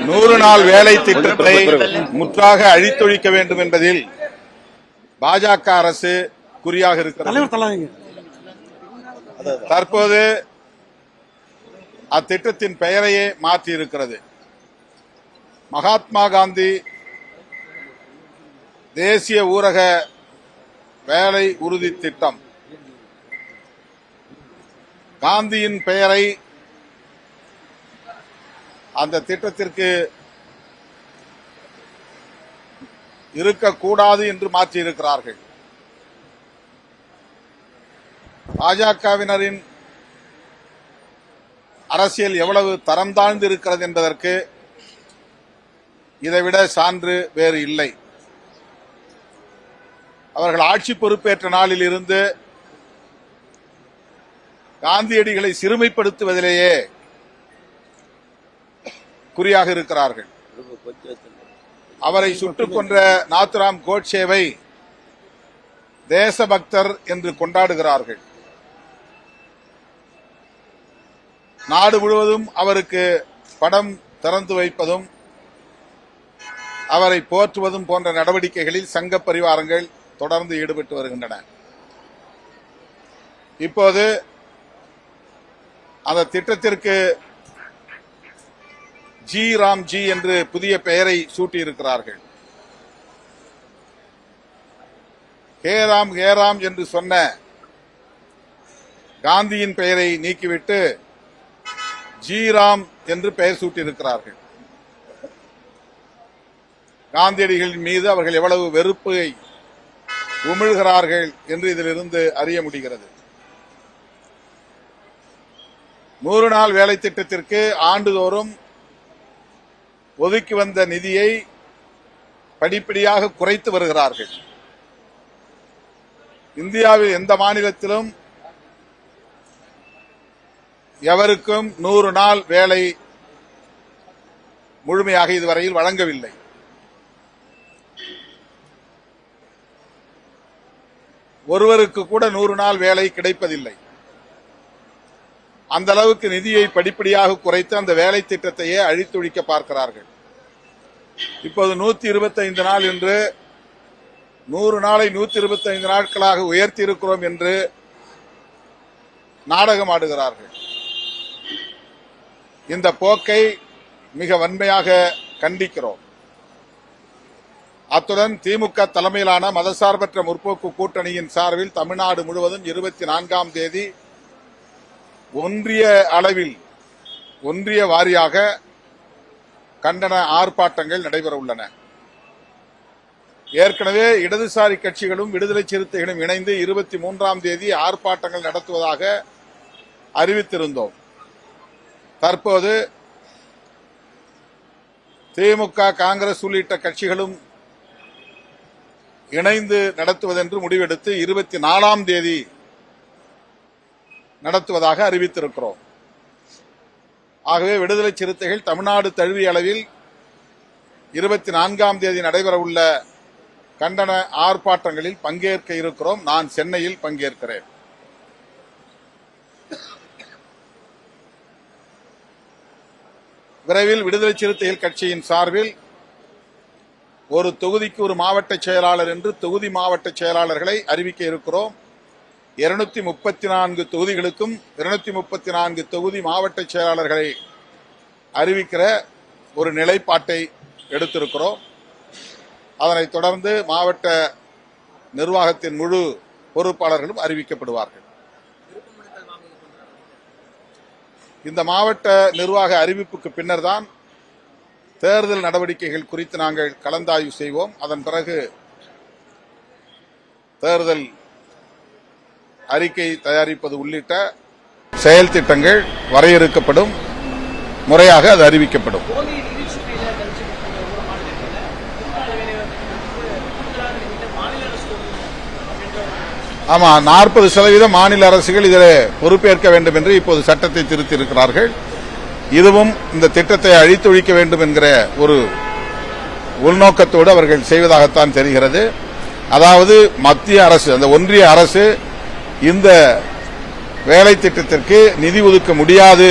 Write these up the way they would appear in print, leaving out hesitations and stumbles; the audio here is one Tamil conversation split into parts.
100 நாள் வேலை திட்டத்தை முற்றாக அழித்தொழிக்க வேண்டும் என்பதில் பாஜக அரசு குறியாக இருக்கிறது. தற்போது அத்திட்டத்தின் பெயரையே மாற்றியிருக்கிறது. மகாத்மா காந்தி தேசிய ஊரக வேலை உறுதி திட்டம், காந்தியின் பெயரை அந்த திட்டத்திற்கு இருக்கக்கூடாது என்று மாற்றியிருக்கிறார்கள். பாஜகவினரின் அரசியல் எவ்வளவு தரம் தாழ்ந்து இருக்கிறது என்பதற்கு இதைவிட சான்று வேறு இல்லை. அவர்கள் ஆட்சி பொறுப்பேற்ற நாளில் இருந்து காந்தியடிகளை சிறுமைப்படுத்துவதிலேயே குறியாக இருக்கிறார்கள். அவரை சுட்டுக் கொன்ற நாத்துராம் கோட்சேவை தேசபக்தர் என்று கொண்டாடுகிறார்கள். நாடு முழுவதும் அவருக்கு படம் திறந்து வைப்பதும் அவரை போற்றுவதும் போன்ற நடவடிக்கைகளில் சங்க பரிவாரங்கள் தொடர்ந்து ஈடுபட்டு வருகின்றன. இப்போது அந்த திட்டத்திற்கு ஜி ராம் ஜி என்று புதிய பெயரை சூட்டியிருக்கிறார்கள். ஹே ராம் என்று சொன்ன காந்தியின் பெயரை நீக்கிவிட்டு ஜி ராம் என்று பெயர் சூட்டியிருக்கிறார்கள். காந்தியடிகளின் மீது அவர்கள் எவ்வளவு வெறுப்பை உமிழ்கிறார்கள் என்று இதிலிருந்து அறிய முடிகிறது. 100 நாள் வேலை திட்டத்திற்கு ஆண்டுதோறும் ஒதுக்கி வந்த நிதியை படிப்படியாக குறைத்து வருகிறார்கள். இந்தியாவில் எந்த மாநிலத்திலும் எவருக்கும் 100 நாள் வேலை முழுமையாக இதுவரையில் வழங்கவில்லை. ஒருவருக்கு கூட 100 நாள் வேலை கிடைப்பதில்லை. அந்த அளவுக்கு நிதியை படிப்படியாக குறைத்து அந்த வேலை திட்டத்தையே அழித்தொழிக்க பார்க்கிறார்கள். இப்போது 125 நாள் என்று 100 நாளை 125 நாட்களாக உயர்த்தி இருக்கிறோம் என்று நாடகம் ஆடுகிறார்கள். இந்த போக்கை மிக வன்மையாக கண்டிக்கிறோம். அத்துடன் திமுக தலைமையிலான மதசார்பற்ற முற்போக்கு கூட்டணியின் சார்பில் தமிழ்நாடு முழுவதும் 24ஆம் தேதி ஒன்றிய அளவில் ஒன்றிய வாரியாக கண்டன ஆர்ப்பாட்டங்கள் நடைபெற உள்ளன. ஏற்கனவே இடதுசாரி கட்சிகளும் விடுதலை சிறுத்தைகளும் இணைந்து 23ஆம் தேதி ஆர்ப்பாட்டங்கள் நடத்துவதாக அறிவித்திருந்தோம். தற்போது திமுக, காங்கிரஸ் உள்ளிட்ட கட்சிகளும் இணைந்து நடத்துவதென்று முடிவெடுத்து 24ஆம் தேதி நடத்துவதாக அறிவித்திருக்கிறோம். ஆகவே விடுதலை சிறுத்தைகள் தமிழ்நாடு தழுவிய அளவில் 24ஆம் தேதி நடைபெறவுள்ள கண்டன ஆர்ப்பாட்டங்களில் பங்கேற்க இருக்கிறோம். நான் சென்னையில் பங்கேற்கிறேன். விரைவில் விடுதலை சிறுத்தைகள் கட்சியின் சார்பில் ஒரு தொகுதிக்கு ஒரு மாவட்ட செயலாளர் என்று தொகுதி மாவட்ட செயலாளர்களை அறிவிக்க இருக்கிறோம். 234 தொகுதிகளுக்கும் 234 தொகுதி மாவட்ட செயலாளர்களை அறிவிக்கிற ஒரு நிலைப்பாட்டை எடுத்திருக்கிறோம். அதனைத் தொடர்ந்து மாவட்ட நிர்வாகத்தின் முழு பொறுப்பாளர்களும் அறிவிக்கப்படுவார்கள். இந்த மாவட்ட நிர்வாக அறிவிப்புக்கு பின்னர் தான் தேர்தல் நடவடிக்கைகள் குறித்து நாங்கள் கலந்தாய்வு செய்வோம். அதன் பிறகு தேர்தல் அறிக்கை தயாரிப்பது உள்ளிட்ட செயல் திட்டங்கள் வரையறுக்கப்படும். முறையாக அது அறிவிக்கப்படும். ஆமா, 40% மாநில அரசுகள் இதில் பொறுப்பேற்க வேண்டும் என்று இப்போது சட்டத்தை திருத்தி இருக்கிறார்கள். இதுவும் இந்த திட்டத்தை அழித்தொழிக்க வேண்டும் என்கிற ஒரு உள்நோக்கத்தோடு அவர்கள் செய்வதாகத்தான் தெரிகிறது. அதாவது மத்திய அரசு, அந்த ஒன்றிய அரசு இந்த வேலை திட்டத்திற்கு நிதி ஒதுக்க முடியாது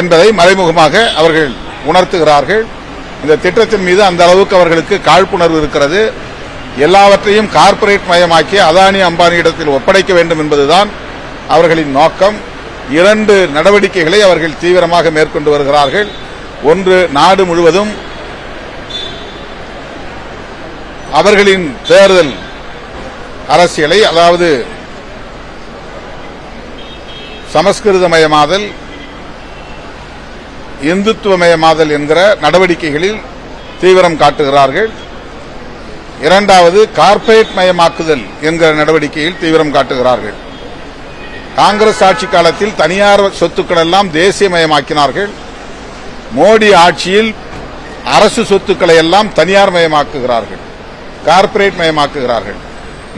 என்பதை மறைமுகமாக அவர்கள் உணர்த்துகிறார்கள். இந்த திட்டத்தின் மீது அந்த அளவுக்கு அவர்களுக்கு காழ்ப்புணர்வு இருக்கிறது. எல்லாவற்றையும் கார்ப்பரேட் மயமாக்கி அதானி அம்பானியிடத்தில் ஒப்படைக்க வேண்டும் என்பதுதான் அவர்களின் நோக்கம். 2 நடவடிக்கைகளை அவர்கள் தீவிரமாக மேற்கொண்டு வருகிறார்கள். ஒன்று, நாடு முழுவதும் அவர்களின் தேர்தல் அரசியலை, அதாவது சமஸ்கிருதமயமாதல், இந்துத்துவமயமாதல் என்கிற நடவடிக்கைகளில் தீவிரம் காட்டுகிறார்கள். இரண்டாவது, கார்ப்பரேட் மயமாக்குதல் என்கிற நடவடிக்கையில் தீவிரம் காட்டுகிறார்கள். காங்கிரஸ் ஆட்சி காலத்தில் தனியார் சொத்துக்கள் எல்லாம் தேசியமயமாக்கினார்கள். மோடி ஆட்சியில் அரசு சொத்துக்களை எல்லாம் தனியார் மயமாக்குகிறார்கள், கார்ப்பரேட் மயமாக்குகிறார்கள்.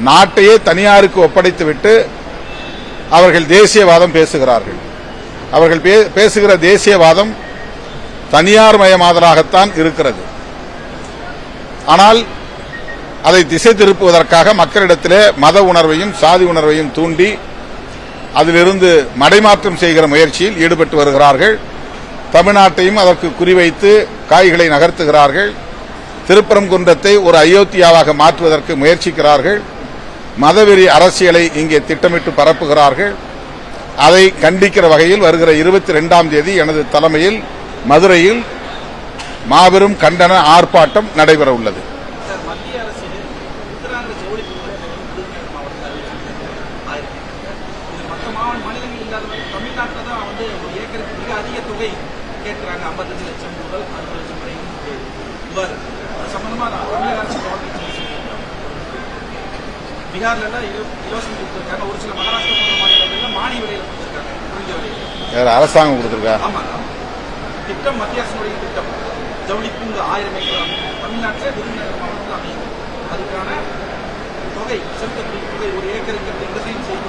நாட்டையே தனியாருக்கு ஒப்படைத்துவிட்டு அவர்கள் தேசியவாதம் பேசுகிறார்கள். அவர்கள் பேசுகிற தேசியவாதம் தனியார் மயமாதலாகத்தான் இருக்கிறது. ஆனால் அதை திசை திருப்புவதற்காக மக்களிடத்திலே மத உணர்வையும் சாதி உணர்வையும் தூண்டி அதிலிருந்து மடைமாற்றம் செய்கிற முயற்சியில் ஈடுபட்டு வருகிறார்கள். தமிழ்நாட்டையும் அதற்கு குறிவைத்து காய்களை நகர்த்துகிறார்கள். திருப்பரங்குன்றத்தை ஒரு அயோத்தியாவாக மாற்றுவதற்கு முயற்சிக்கிறார்கள். மதவெறி அரசியலை இங்கே திட்டமிட்டு பரப்புகிறார்கள். அதை கண்டிக்கிற வகையில் வருகிற 22ஆம் தேதி எனது தலைமையில் மதுரையில் மாபெரும் கண்டன ஆர்ப்பாட்டம் நடைபெற உள்ளது. அரசாங்கம் கொடுத்திருக்கா திட்டம், மத்திய அரசுடைய திட்டம், ஜவுளி பூங்கா 1000 ஏக்கர் தமிழ்நாட்டில் விருதுநகர் மாவட்டத்தில் அமையும். அதுக்கான தொகை, செலுத்தக்கூடிய தொகை ஒரு ஏக்கருக்கு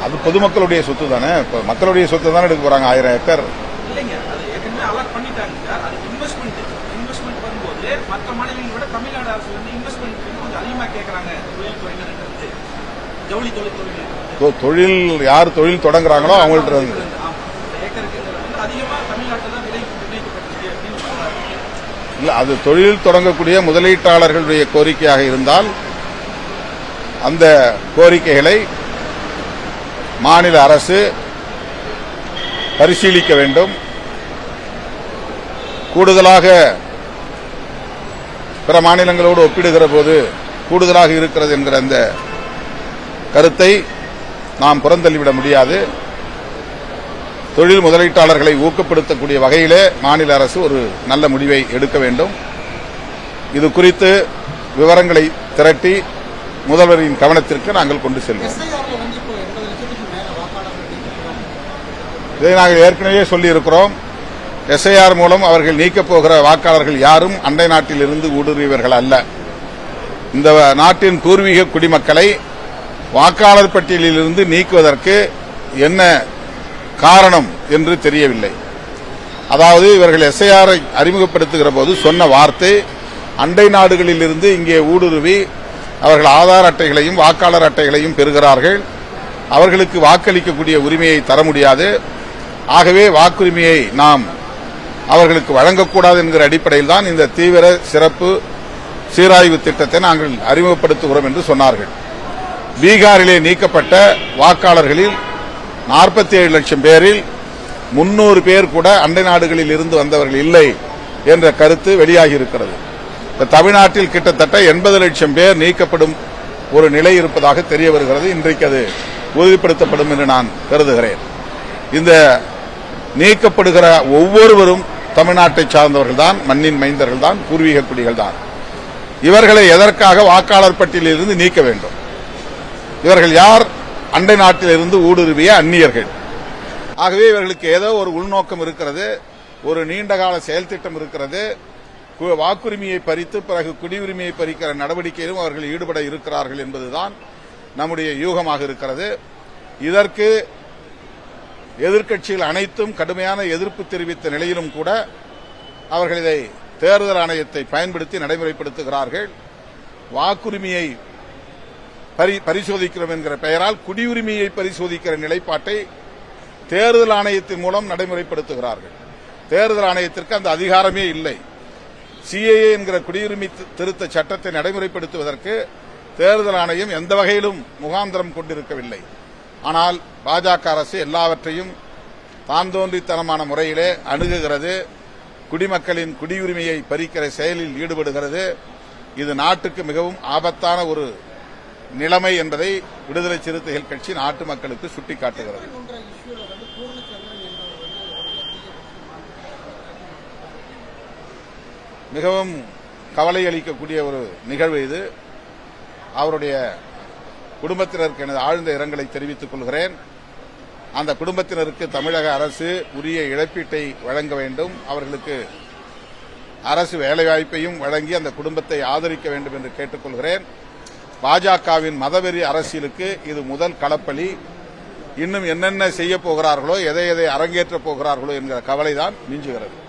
அது பொதுமக்களுடைய சொத்து தானே. மக்களுடைய சொத்து தானே எடுக்க போறாங்க. 1000 ஏக்கர் இல்லைங்க, அது ஏற்கனவே அலாட் பண்ணிட்டாங்க சார். அது இன்வெஸ்ட்மெண்ட் வரும்போது மற்ற மாநிலங்களை விட தமிழ்நாடு அரசு வந்து இன்வெஸ்ட்மெண்ட் கொஞ்சம் அதிகமாக கேட்கறாங்க. தொழில்துறையினருக்கு, ஜவுளி தொழில்துறையினர் தொழில் யார் தொழில் தொடங்குறாங்களோ அவங்கள்ட்ட இருந்து ஏக்கருக்கு அதிகமாக தமிழ்நாட்டில் தான் விலை நிர்ணயிக்கப்பட்டிருக்கு அப்படின்னு சொல்றாங்க. இல்ல, அது தொழில் தொடங்கக்கூடிய முதலீட்டாளர்களுடைய கோரிக்கையாக இருந்தால் அந்த கோரிக்கைகளை மாநில அரசு பரிசீலிக்க வேண்டும். கூடுதலாக பிற மாநிலங்களோடு ஒப்பிடுகிற போது கூடுதலாக இருக்கிறது என்கிற அந்த கருத்தை நாம் புறந்தள்ளிவிட முடியாது. தொழில் முதலீட்டாளர்களை ஊக்கப்படுத்தக்கூடிய வகையிலே மாநில அரசு ஒரு நல்ல முடிவை எடுக்க வேண்டும். இது குறித்து விவரங்களை திரட்டி முதல்வரின் கவனத்திற்கு நாங்கள் கொண்டு செல்வோம். இதை நாங்கள் ஏற்கனவே சொல்லியிருக்கிறோம். எஸ்ஐஆர் மூலம் அவர்கள் நீக்கப் போகிற வாக்காளர்கள் யாரும் அண்டை நாட்டில் இருந்து ஊடுருவியவர்கள் அல்ல. இந்த நாட்டின் பூர்வீக குடிமக்களை வாக்காளர் பட்டியலில் இருந்து நீக்குவதற்கு என்ன காரணம் என்று தெரியவில்லை. அதாவது இவர்கள் எஸ்ஐஆரை அறிமுகப்படுத்துகிற போது சொன்ன வார்த்தை, அண்டை நாடுகளில் இருந்து இங்கே ஊடுருவி அவர்கள் ஆதார் அட்டைகளையும் வாக்காளர் அட்டைகளையும் பெறுகிறார்கள், அவர்களுக்கு வாக்களிக்கக்கூடிய உரிமையை தர முடியாது, ஆகவே வாக்குரிமையை நாம் அவர்களுக்கு வழங்கக்கூடாது என்கிற அடிப்படையில் தான் இந்த தீவிர சிறப்பு சீராய்வு திட்டத்தை நாங்கள் அறிமுகப்படுத்துகிறோம் என்று சொன்னார்கள். பீகாரிலே நீக்கப்பட்ட வாக்காளர்களில் 47 லட்சம் பேரில் 300 பேர் கூட அண்டை நாடுகளில் இருந்து வந்தவர்கள் இல்லை என்ற கருத்து வெளியாகி இருக்கிறது. தமிழ்நாட்டில் கிட்டத்தட்ட 80 லட்சம் பேர் நீக்கப்படும் ஒரு நிலை இருப்பதாக தெரிய வருகிறது. இன்றைக்கு அது உறுதிப்படுத்தப்படும் என்று நான் கருதுகிறேன். இந்த நீக்கப்படுகிற ஒவ்வொருவரும் தமிழ்நாட்டை சார்ந்தவர்கள் தான், மண்ணின் மைந்தர்கள் தான், பூர்வீக குடிகள் தான். இவர்களை எதற்காக வாக்காளர் பட்டியலில் இருந்து நீக்க வேண்டும்? இவர்கள் யார்? அண்டை நாட்டில் இருந்து ஊடுருவிய அந்நியர்கள். ஆகவே இவர்களுக்கு ஏதோ ஒரு உள்நோக்கம் இருக்கிறது, ஒரு நீண்டகால செயல் திட்டம் இருக்கிறது. வாக்குரிமையை பறித்து பிறகு குடியுரிமையை பறிக்கிற நடவடிக்கையிலும் அவர்கள் ஈடுபட இருக்கிறார்கள் என்பதுதான் நம்முடைய யூகமாக இருக்கிறது. இதற்கு எதிர்க்கட்சிகள் அனைத்தும் கடுமையான எதிர்ப்பு தெரிவித்த நிலையிலும் கூட அவர்கள் இதை தேர்தல் ஆணையத்தை பயன்படுத்தி நடைமுறைப்படுத்துகிறார்கள். வாக்குரிமையை பரிசோதிக்கிறோம் என்கிற பெயரால் குடியுரிமையை பரிசோதிக்கிற நிலைப்பாட்டை தேர்தல் ஆணையத்தின் மூலம் நடைமுறைப்படுத்துகிறார்கள். தேர்தல் ஆணையத்திற்கு அந்த அதிகாரமே இல்லை. சிஏஏ என்கிற குடியுரிமை திருத்த சட்டத்தை நடைமுறைப்படுத்துவதற்கு தேர்தல் ஆணையம் எந்த வகையிலும் முகாந்திரம் கொண்டிருக்கவில்லை. ஆனால் பாஜக அரசு எல்லாவற்றையும் தான் தோன்றித்தனமான முறையிலே அணுகுகிறது. குடிமக்களின் குடியுரிமையை பறிக்கிற செயலில் ஈடுபடுகிறது. இது நாட்டுக்கு மிகவும் ஆபத்தான ஒரு நிலைமை என்பதை விடுதலை சிறுத்தைகள் கட்சி நாட்டு மக்களுக்கு சுட்டிக்காட்டுகிறது. மிகவும் கவலை அளிக்கக்கூடிய ஒரு நிகழ்வு இது. அவருடைய குடும்பத்தினருக்கு எனது ஆழ்ந்த இரங்கலை தெரிவித்துக் கொள்கிறேன். அந்த குடும்பத்தினருக்கு தமிழக அரசு உரிய இழப்பீட்டை வழங்க வேண்டும். அவர்களுக்கு அரசு வேலைவாய்ப்பையும் வழங்கி அந்த குடும்பத்தை ஆதரிக்க வேண்டும் என்று கேட்டுக் கொள்கிறேன். பாஜகவின் மதவெறி அரசியலுக்கு இது முதல் களப்பலி. இன்னும் என்னென்ன செய்ய போகிறார்களோ, எதை எதை அரங்கேற்றப் போகிறார்களோ என்கிற கவலைதான் மிஞ்சுகிறது.